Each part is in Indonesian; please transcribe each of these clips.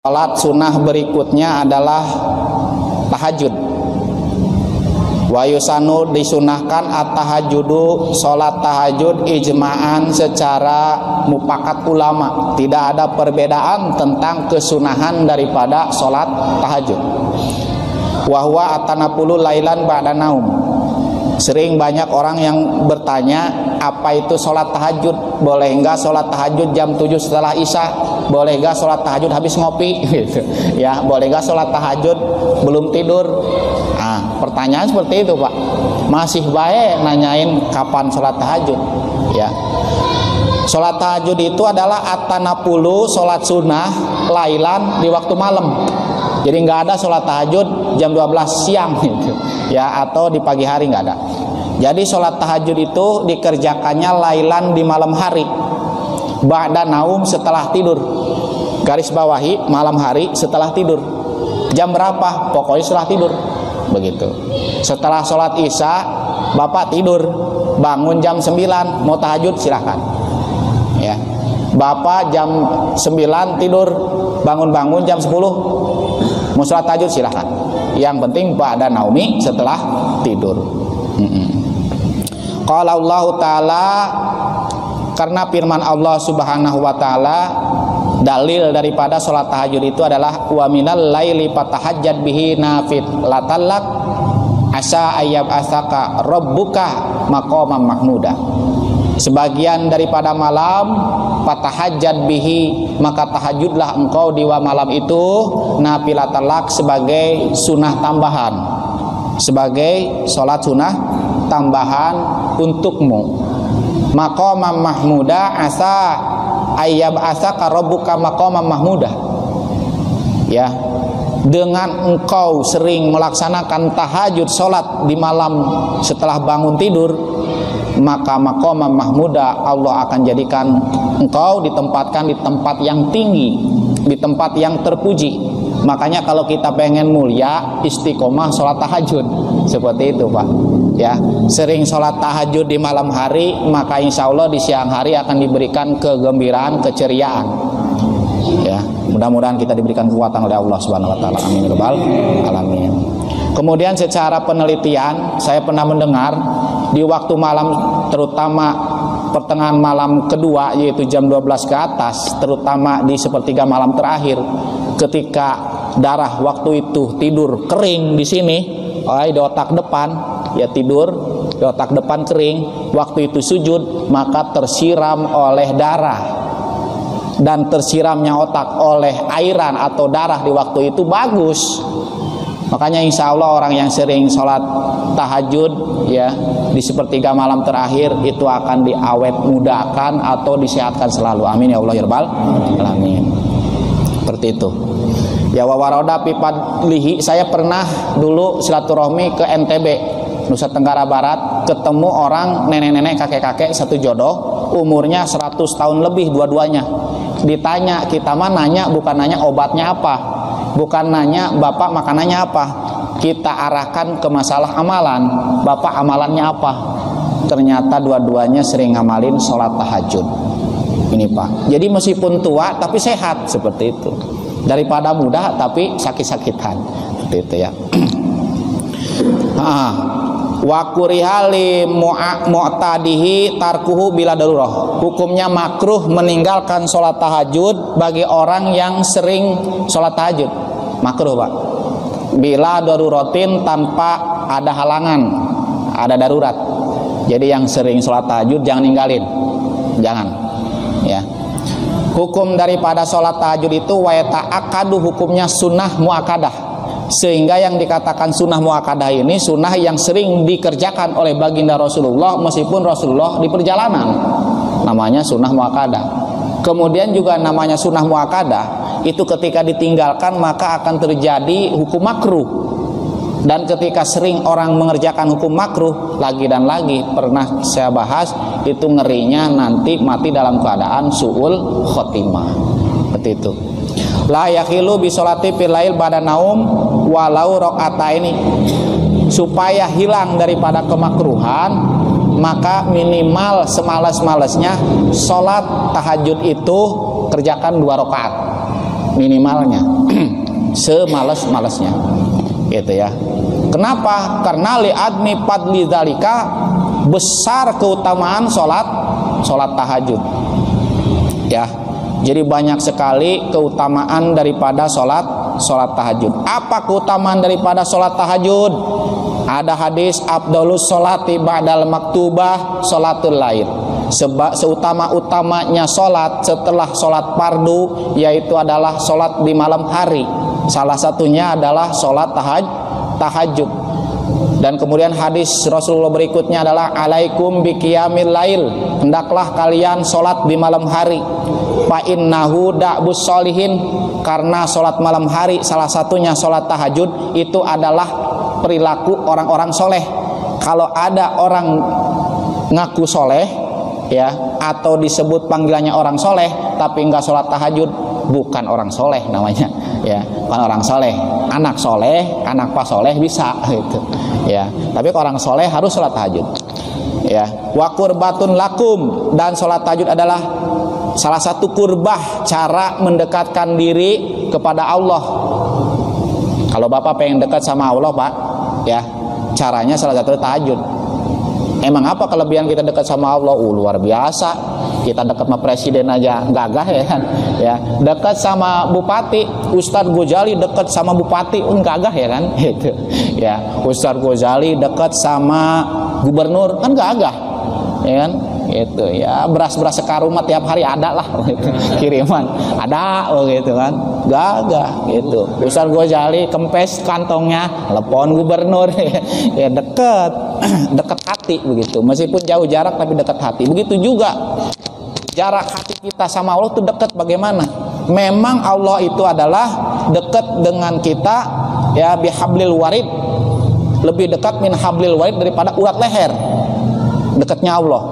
Salat sunnah berikutnya adalah tahajud. Wa yusanu disunahkan at-tahajjudu, salat tahajud ijma'an secara mufakat ulama. Tidak ada perbedaan tentang kesunahan daripada salat tahajud. Wa huwa atanapulu lailan ba'da naum. Sering banyak orang yang bertanya, apa itu sholat tahajud? Boleh enggak sholat tahajud jam 7 setelah isya? Boleh enggak sholat tahajud habis ngopi? Gitu. Ya, boleh enggak sholat tahajud belum tidur? Nah, pertanyaan seperti itu, Pak. Masih baik nanyain kapan sholat tahajud? Ya. Sholat tahajud itu adalah at-tanapulu, sholat sunnah lailan di waktu malam. Jadi nggak ada sholat tahajud jam 12 siang gitu. Ya, atau di pagi hari nggak ada. Jadi sholat tahajud itu dikerjakannya lailan di malam hari, ba'da naum setelah tidur. Garis bawahi malam hari setelah tidur. Jam berapa? Pokoknya setelah tidur. Begitu. Setelah sholat isya, Bapak tidur, bangun jam 9, mau tahajud silahkan. Ya. Bapak jam 9 tidur, bangun-bangun jam 10, mau sholat tahajud silahkan. Yang penting ba'da naumi setelah tidur. Qala Allah Ta'ala, karena firman Allah Subhanahu wa Ta'ala, dalil daripada sholat tahajud itu adalah wa minal laili fatahajjad bihi nafilatan asa ayyab asaka rabbuka maqaman mahmuda. Sebagian daripada malam fatahajjad bihi, maka tahajudlah engkau di malam itu nafilatan lak, sebagai sunnah tambahan, sebagai sholat sunnah tambahan untukmu. Maqaman mahmuda asa ayyab asaka rabbuka maqaman mahmuda. Ya, dengan engkau sering melaksanakan tahajud, sholat di malam setelah bangun tidur, maka maqaman mahmuda, Allah akan jadikan engkau ditempatkan di tempat yang tinggi, di tempat yang terpuji. Makanya kalau kita pengen mulia, istiqomah sholat tahajud. Seperti itu, Pak. Ya, sering sholat tahajud di malam hari, maka insya Allah di siang hari akan diberikan kegembiraan, keceriaan. Ya, mudah-mudahan kita diberikan kekuatan oleh Allah Subhanahu wa Ta'ala. Amin ya rabbal alamin. Kemudian secara penelitian, saya pernah mendengar di waktu malam, terutama pertengahan malam kedua, yaitu jam 12 ke atas, terutama di sepertiga malam terakhir, ketika darah waktu itu tidur kering di sini, di otak depan, ya tidur di otak depan kering, waktu itu sujud maka tersiram oleh darah, dan tersiramnya otak oleh airan atau darah di waktu itu bagus. Makanya insya Allah orang yang sering sholat tahajud ya di sepertiga malam terakhir itu akan diawet mudahkan atau disehatkan selalu. Amin ya Allah ya rabbal alamin. Seperti itu. Ya, wawaroda pipadlihi, saya pernah dulu silaturahmi ke NTB, Nusa Tenggara Barat, ketemu orang nenek-nenek, kakek-kakek satu jodoh, umurnya 100 tahun lebih dua-duanya. Ditanya, kita mah nanya bukan nanya obatnya apa, bukan nanya bapak makanannya apa, kita arahkan ke masalah amalan. Bapak amalannya apa? Ternyata dua-duanya sering ngamalin sholat tahajud. Ini Pak, jadi meskipun tua tapi sehat, seperti itu. Daripada muda tapi sakit-sakitan, seperti itu ya. Wa kurihali mu'tadihi tarkuhu bila darurah. Hukumnya makruh meninggalkan sholat tahajud bagi orang yang sering sholat tahajud. Makruh, Pak. Bila daruratin, tanpa ada halangan, ada darurat. Jadi yang sering sholat tahajud jangan ninggalin, jangan. Ya. Hukum daripada sholat tahajud itu wa ta'akadu, hukumnya sunnah muakadah. Sehingga yang dikatakan sunnah muakadah ini sunnah yang sering dikerjakan oleh baginda Rasulullah meskipun Rasulullah di perjalanan. Namanya sunnah muakadah. Kemudian juga namanya sunnah muakadah itu ketika ditinggalkan maka akan terjadi hukum makruh. Dan ketika sering orang mengerjakan hukum makruh lagi dan lagi, pernah saya bahas, itu ngerinya nanti mati dalam keadaan su'ul khotimah. Seperti itu. La yakilu bi sholati fil lail ba'da naum walau rakaataini. Supaya hilang daripada kemakruhan, maka minimal semalas-malasnya sholat tahajud itu kerjakan 2 rakaat. minimalnya semales-malesnya gitu ya. Kenapa? Karena li'admi fadli dzalika, besar keutamaan sholat tahajud ya. Jadi banyak sekali keutamaan daripada sholat tahajud. Apa keutamaan daripada sholat tahajud? Ada hadis afdhalus sholati ba'dal maktubah sholatul lail. Sebab seutama-utamanya sholat setelah sholat fardu yaitu adalah sholat di malam hari. Salah satunya adalah sholat tahajud. Dan kemudian hadis Rasulullah berikutnya adalah alaikum biqiyamil lail, hendaklah kalian sholat di malam hari. Fa innahu da'bus sholihin, karena sholat malam hari salah satunya sholat tahajud itu adalah perilaku orang-orang soleh. Kalau ada orang ngaku soleh ya, atau disebut panggilannya orang soleh tapi enggak sholat tahajud, bukan orang soleh namanya ya, bukan orang soleh. Anak soleh, anak pas soleh bisa gitu ya, tapi orang soleh harus sholat tahajud ya. Wa qurbatun lakum, dan sholat tahajud adalah salah satu kurbah, cara mendekatkan diri kepada Allah. Kalau Bapak pengen dekat sama Allah Pak ya, caranya salah satu tahajud. Emang apa kelebihan kita dekat sama Allah? Luar biasa. Kita dekat sama presiden aja gagah ya kan ya. Dekat sama bupati, Ustadz Ghazali dekat sama bupati gagah ya kan gitu ya. Ustadz Ghazali dekat sama gubernur kan gagah ya kan gitu ya. Beras-beras sekarumat tiap hari ada lah gitu. Kiriman ada gitu kan, gagah gitu. Ustadz Ghazali kempes kantongnya, telepon gubernur ya, dekat hati begitu. Meskipun jauh jarak tapi dekat hati. Begitu juga jarak hati kita sama Allah itu dekat bagaimana? Memang Allah itu adalah dekat dengan kita ya, bihablil warid, lebih dekat min hablil warid daripada urat leher, dekatnya Allah.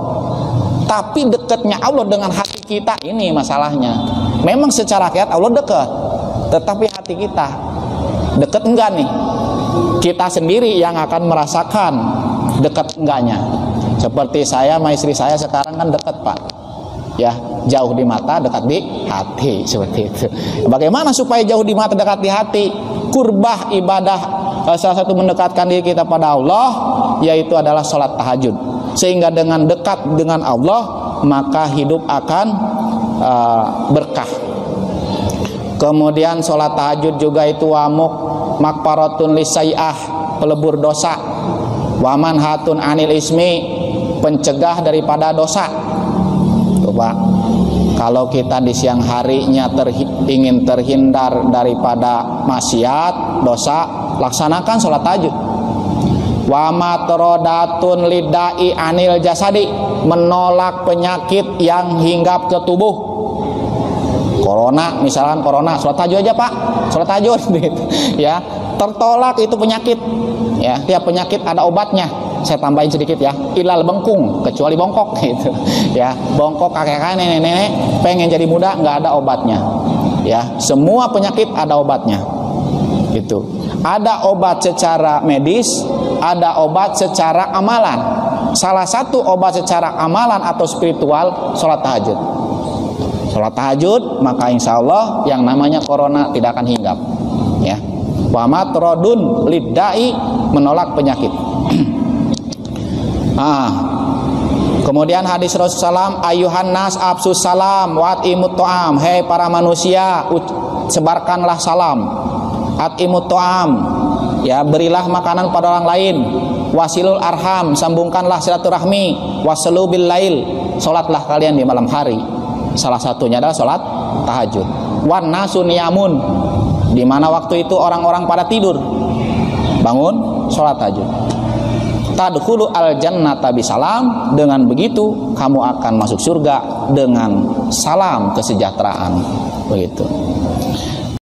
Tapi dekatnya Allah dengan hati kita ini masalahnya. Memang secara hakikat Allah dekat, tetapi hati kita dekat enggak nih? Kita sendiri yang akan merasakan dekat enggaknya. Seperti saya sama istri saya sekarang kan dekat Pak ya, jauh di mata dekat di hati, seperti itu. Bagaimana supaya jauh di mata dekat di hati? Kurbah ibadah salah satu mendekatkan diri kita pada Allah yaitu adalah sholat tahajud. Sehingga dengan dekat dengan Allah maka hidup akan berkah. Kemudian sholat tahajud juga itu wamuk makparatun lisai'ah, pelebur dosa, waman hatun anil ismi, pencegah daripada dosa. Pak, kalau kita di siang harinya ingin terhindar daripada maksiat, dosa, laksanakan sholat tahajud. Wa matrodatun lidai anil jasadi, menolak penyakit yang hinggap ke tubuh. Corona, misalkan corona, sholat tahajud aja Pak, sholat tahajud gitu ya, tertolak itu penyakit ya. Tiap penyakit ada obatnya. Saya tambahin sedikit ya, ilal bengkung, kecuali bongkok gitu ya. Bongkok kakek-kakek nenek-nenek pengen jadi muda nggak ada obatnya ya. Semua penyakit ada obatnya gitu. Ada obat secara medis, ada obat secara amalan. Salah satu obat secara amalan atau spiritual sholat tahajud. Sholat tahajud maka insya Allah yang namanya corona tidak akan hinggap ya. Wa matrodun lidai, menolak penyakit. Kemudian hadis Rasulullah, ayuhan nas absus salam wa atimut ta'am, hei para manusia sebarkanlah salam, atimut ta'am ya, berilah makanan pada orang lain, wasilul arham, sambungkanlah silaturahmi, wasalu bil lail, salatlah kalian di malam hari. Salah satunya adalah salat tahajud. Wan nasun yamun, di mana waktu itu orang-orang pada tidur, bangun salat tahajud. Tadkhulu al jannata bisalam, dengan begitu kamu akan masuk surga dengan salam kesejahteraan, begitu.